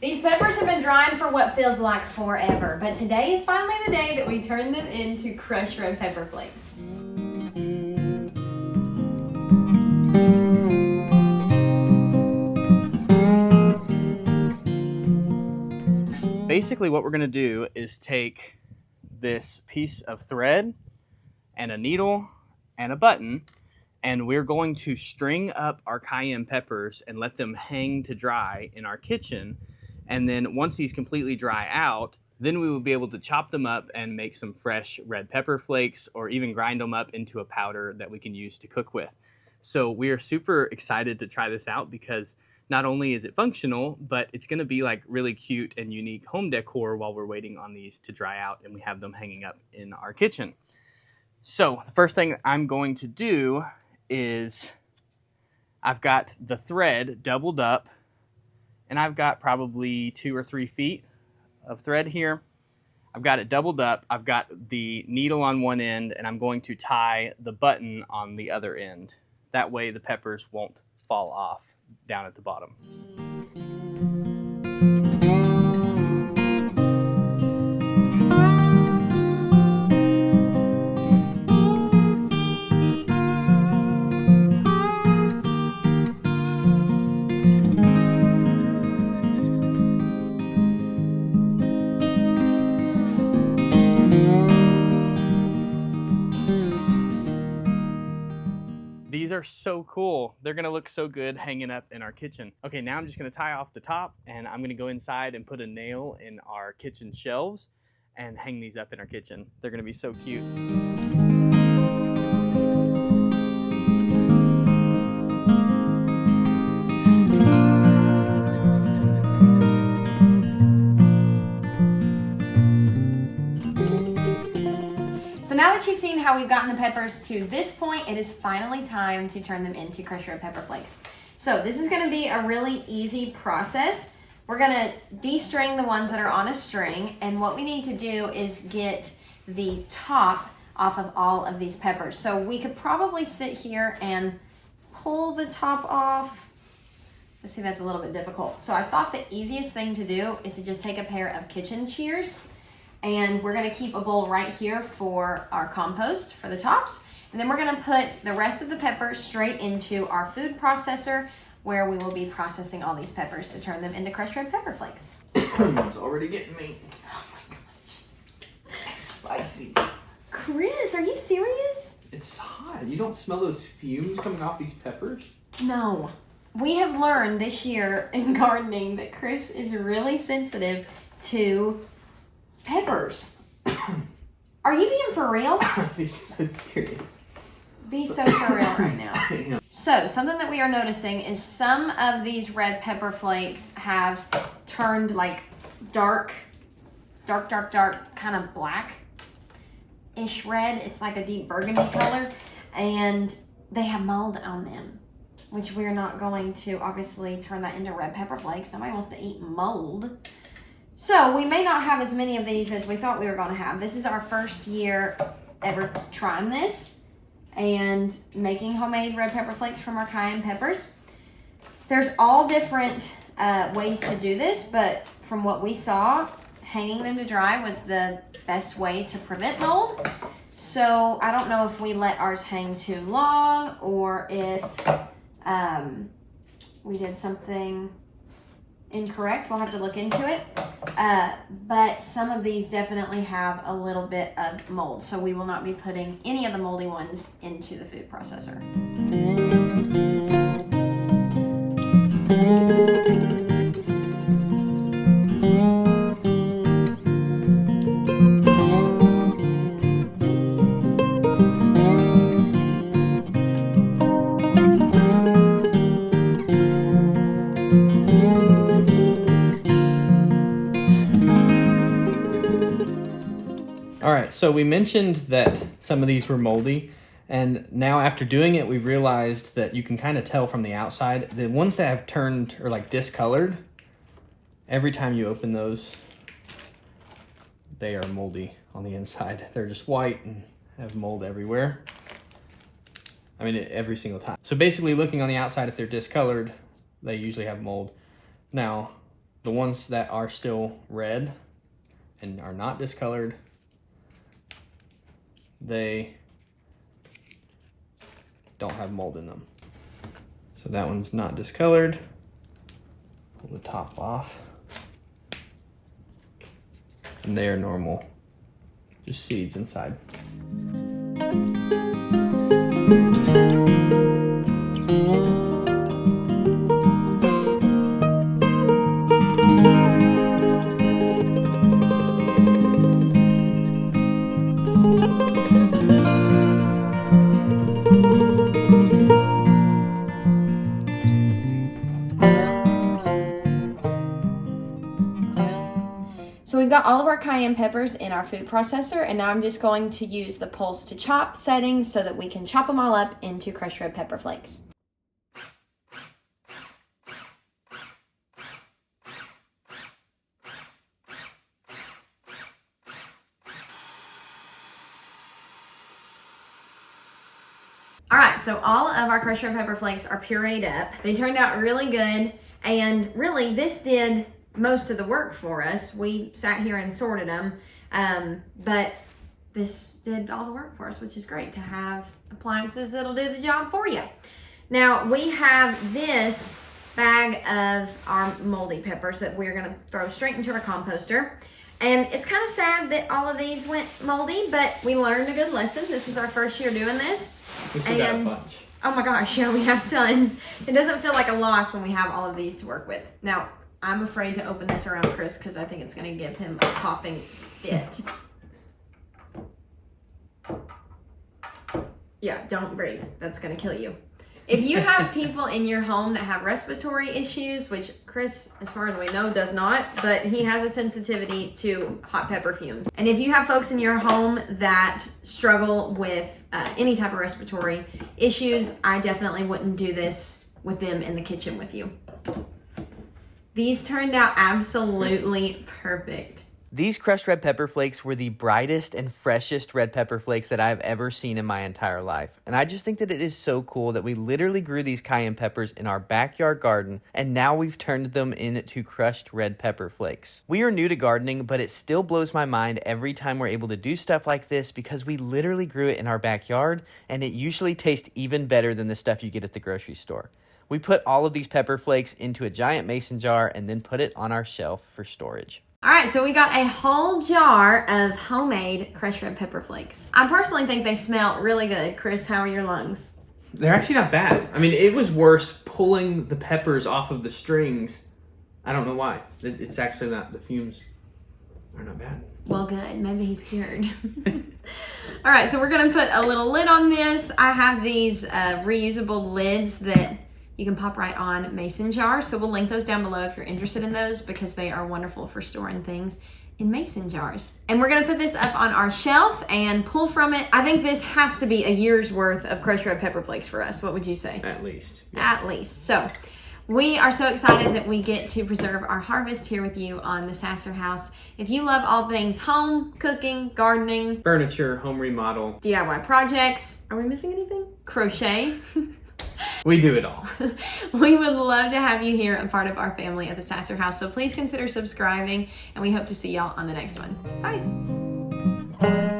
These peppers have been drying for what feels like forever, but today is finally the day that we turn them into crushed red pepper flakes. Basically what we're going to do is take this piece of thread and a needle and a button, and we're going to string up our cayenne peppers and let them hang to dry in our kitchen. And then once these completely dry out, then we will be able to chop them up and make some fresh red pepper flakes, or even grind them up into a powder that we can use to cook with. So we are super excited to try this out because not only is it functional, but it's going to be like really cute and unique home decor while we're waiting on these to dry out and we have them hanging up in our kitchen. So the first thing I'm going to do is I've got the thread doubled up, and I've got probably 2 or 3 feet of thread here. I've got it doubled up. I've got the needle on one end, and I'm going to tie the button on the other end. That way the peppers won't fall off down at the bottom. These are so cool. They're gonna look so good hanging up in our kitchen. Okay, now I'm just gonna tie off the top, and I'm gonna go inside and put a nail in our kitchen shelves and hang these up in our kitchen. They're gonna be so cute. So now that you've seen how we've gotten the peppers to this point, it is finally time to turn them into crushed red pepper flakes. So this is going to be a really easy process. We're going to de-string the ones that are on a string, and what we need to do is get the top off of all of these peppers. So we could probably sit here and pull the top off. Let's see, that's a little bit difficult. So I thought the easiest thing to do is to just take a pair of kitchen shears, and we're gonna keep a bowl right here for our compost for the tops. And then we're gonna put the rest of the peppers straight into our food processor, where we will be processing all these peppers to turn them into crushed red pepper flakes. It's already getting me. Oh my gosh. It's spicy. Chris, are you serious? It's hot. You don't smell those fumes coming off these peppers? No. We have learned this year in gardening that Chris is really sensitive to peppers. Are you being for real? I'm being so serious. Be so for real right now. So something that we are noticing is some of these red pepper flakes have turned like dark, kind of black-ish red. It's like a deep burgundy color, and they have mold on them, which we're not going to obviously turn that into red pepper flakes. Nobody wants to eat mold. So we may not have as many of these as we thought we were going to have. This is our first year ever trying this and making homemade red pepper flakes from our cayenne peppers. There's all different ways to do this, but from what we saw, hanging them to dry was the best way to prevent mold. So I don't know if we let ours hang too long, or if we did something incorrect. We'll have to look into it. But some of these definitely have a little bit of mold, so we will not be putting any of the moldy ones into the food processor. All right, so we mentioned that some of these were moldy, and now after doing it, we realized that you can kind of tell from the outside. The ones that have turned or like discolored, every time you open those, they are moldy on the inside. They're just white and have mold everywhere. I mean, every single time. So basically looking on the outside, if they're discolored, they usually have mold. Now, The ones that are still red and are not discolored, they don't have mold in them. So that one's not discolored. Pull the top off. And they are normal, just seeds inside. So we've got all of our cayenne peppers in our food processor, and now I'm just going to use the pulse to chop settings so that we can chop them all up into crushed red pepper flakes. All right, so all of our crushed red pepper flakes are pureed up. They turned out really good, and really this did most of the work for us. We sat here and sorted them, but this did all the work for us, which is great to have appliances that'll do the job for you. Now we have this bag of our moldy peppers that we're gonna throw straight into our composter. And it's kind of sad that all of these went moldy, but we learned a good lesson. This was our first year doing this. We still got a bunch. Oh my gosh, yeah, we have tons. It doesn't feel like a loss when we have all of these to work with. Now, I'm afraid to open this around Chris because I think it's going to give him a coughing fit. Yeah, don't breathe. That's going to kill you. If you have people in your home that have respiratory issues, which Chris, as far as we know, does not, but he has a sensitivity to hot pepper fumes. And if you have folks in your home that struggle with any type of respiratory issues, I definitely wouldn't do this with them in the kitchen with you. These turned out absolutely perfect. These crushed red pepper flakes were the brightest and freshest red pepper flakes that I've ever seen in my entire life. And I just think that it is so cool that we literally grew these cayenne peppers in our backyard garden, and now we've turned them into crushed red pepper flakes. We are new to gardening, but it still blows my mind every time we're able to do stuff like this because we literally grew it in our backyard, and it usually tastes even better than the stuff you get at the grocery store. We put all of these pepper flakes into a giant mason jar and then put it on our shelf for storage. All right, so we got a whole jar of homemade crushed red pepper flakes. I personally think they smell really good. Chris, how are your lungs? They're actually not bad. I mean, it was worse pulling the peppers off of the strings. I don't know why. It's actually not. The fumes are not bad. Well, good. Maybe he's cured. All right, so we're gonna put a little lid on this. I have these reusable lids that you can pop right on mason jars. So we'll link those down below if you're interested in those because they are wonderful for storing things in mason jars. And we're gonna put this up on our shelf and pull from it. I think this has to be a year's worth of crushed red pepper flakes for us. What would you say? At least. Yeah. At least. So we are so excited that we get to preserve our harvest here with you on the Sasser House. If you love all things home, cooking, gardening, Furniture, home remodel. DIY projects, are we missing anything? Crochet. We do it all. We would love to have you here, a part of our family at the Sasser House. So please consider subscribing, and we hope to see y'all on the next one. Bye.